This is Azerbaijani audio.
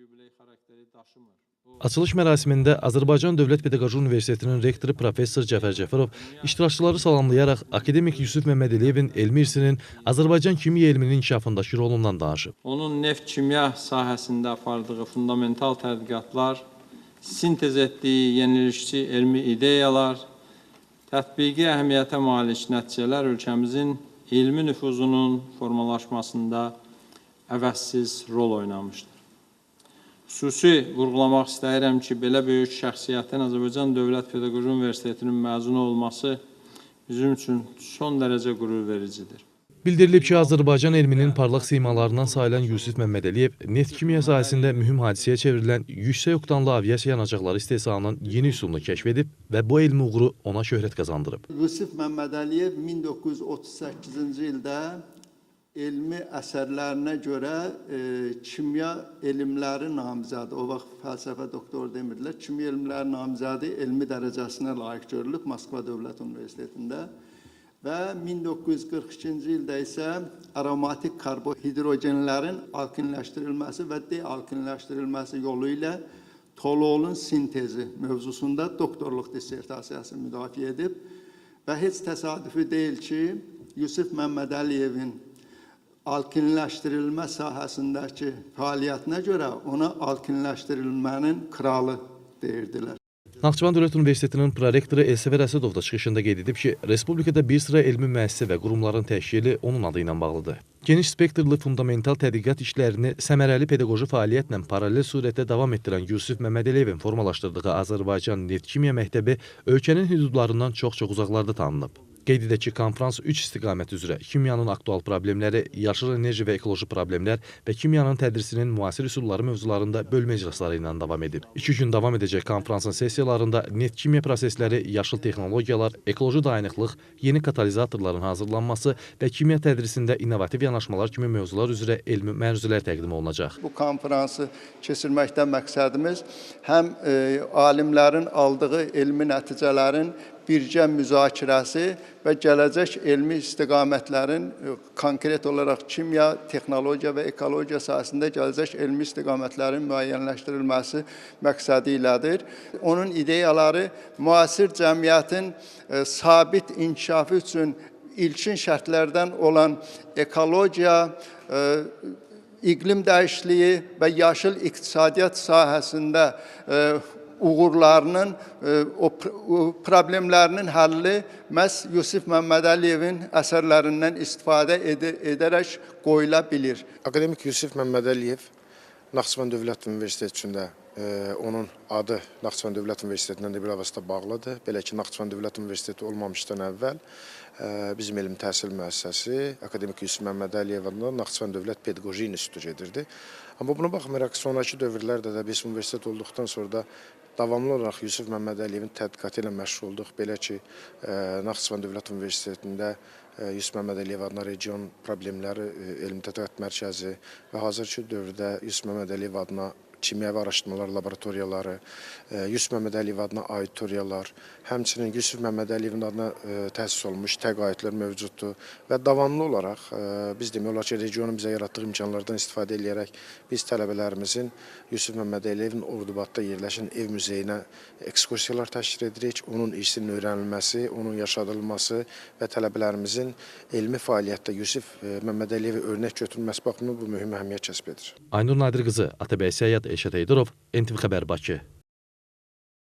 yubiley xarakteri daşımır. Açılış mərasimində Azərbaycan Dövlət Pedaqoji Universitetinin rektoru professor Cəfər Cəfərov iştirakçıları salamlayaraq akademik Yusif Məmmədəliyevin elmi irsinin Azərbaycan kimya elminin inkişafındakı rolundan danışıb. Onun neft-kimya sahəsində apardığı fundamental tədqiqatlar, sintez etdiyi yenilikçi elmi ideyalar, tətbiqi əhəmiyyətə malik nəticələr ölkəmizin elmi nüfuzunun formalaşmasında əvəzsiz rol oynamışdır. Xüsusi vurğulamaq istəyirəm ki, belə böyük şəxsiyyətin Azərbaycan Dövlət Pedaqoji Universitetinin məzunu olması bizim üçün son dərəcə qürur vericidir. Bildirilib ki, Azərbaycan elminin parlaq simalarından sayılan Yusif Məmmədəliyev neft kimya sahəsində mühüm hadisəyə çevrilən yüksək oktanlı aviasiya yanacaqları istehsalının yeni üsulunu kəşf edib və bu elmi uğuru ona şöhrət qazandırıb. Yusif Məmmədəliyev 1938-ci ildə elmi əsərlərinə görə kimya elmləri namizədi, o vaxt fəlsəfə doktoru demirdilər, kimya elmləri namizədi elmi dərəcəsinə layiq görülüb Moskva Dövlət Universitetində. Və 1942-ci ildə isə aromatik karbohidrogenlərin alkinləşdirilməsi və dealkinləşdirilməsi yolu ilə toluolun sintezi mövzusunda doktorluq dissertasiyası müdafiə edib. Və heç təsadüfi deyil ki, Yusif Məmmədəliyevin alkinləşdirilmə sahəsindəki fəaliyyətinə görə ona alkinləşdirilmənin kralı deyirdilər. Naxçıvan Dövlət Universitetinin prorektoru Elsəvər Əsədov da çıxışında qeyd edib ki, Respublikada bir sıra elmi müəssisə və qurumların təşkili onun adı ilə bağlıdır. Geniş spektrli fundamental tədqiqat işlərini səmərəli pedaqoji fəaliyyətlə paralel surətdə davam etdirən Yusif Məmmədəliyevin formalaşdırdığı Azərbaycan Neft Kimya Məktəbi ölkənin hüdudlarından çox-çox uzaqlarda tanınıb. Qeyd edək ki, konfrans 3 istiqamət üzrə kimyanın aktual problemləri, yaşıl enerji və ekoloji problemlər və kimyanın tədrisinin müasir üsulları mövzularında bölmə iclasları ilə davam edib. 2 gün davam edəcək konfransın sessiyalarında neft kimya prosesləri, yaşıl texnologiyalar, ekoloji dayanıqlıq, yeni katalizatorların hazırlanması və kimya tədrisində innovativ yanaşmalar kimi mövzular üzrə elmi məruzələr təqdim olunacaq. Bu konfransı keçirməkdən məqsədimiz həm alimlərin aldığı elmi nəticələrin birgə müzakirəsi və gələcək elmi istiqamətlərin konkret olaraq kimya, texnologiya və ekologiya sahəsində gələcək elmi istiqamətlərin müəyyənləşdirilməsi məqsədi ilədir. Onun ideyaları müasir cəmiyyətin sabit inkişafı üçün ilkin şərtlərdən olan ekologiya, iqlim dəyişikliyi və yaşıl iqtisadiyyat sahəsində uğurlarının, o problemlərinin həlli məhz Yusif Məmmədəliyevin əsərlərindən istifadə edərək qoyula bilir. Akademik Yusif Məmmədəliyev Naxçıvan Dövlət Universiteti üçün də onun adı Naxçıvan Dövlət Universitetindən də bir avazda bağlıdır. Belə ki, Naxçıvan Dövlət Universiteti olmamışdan əvvəl bizim elm təhsil müəssisəsi Akademik Yusif Məmmədəliyev adına Naxçıvan Dövlət Pedaqoji İnstitutu gedirdi. Amma buna baxmayaraq sonraki dövrlərdə də biz universitet olduqdan sonra da davamlı olaraq Yusif Məmmədəliyevin tədqiqatı ilə məşğul olduq. Belə ki, Naxçıvan Dövlət Universitetində Yusif Məmmədəliyev adına region problemləri elmi tədqiqat mərkəzi və hazırki dövrdə Yusif Məmmədəliyev adına kimyəvi araşdırmalar laboratoriyaları, Yusif Məmmədəliyev adına auditoriyalar, həmçinin Yusuf Məmmədəliyevin adına təsis olunmuş təqaüdlər mövcuddur və davamlı olaraq biz demək olar ki, regionun bizə yaratdığı imkanlardan istifadə edərək biz tələbələrimizin Yusuf Məmmədəliyevin Ordubadda yerləşən ev muzeyinə ekskursiyalar təşkil edirik. Onun irsinin öyrənilməsi, onun yaşadılması və tələbələrimizin elmi fəaliyyətdə Yusuf Məmmədəliyevi örnək götürülməsi baxımından bu mühüm əhəmiyyət kəsb edir. Aynur Nadir qızı, Atabey Səyyad, Elşad Heydərov, NTV Xəbər, Bakı.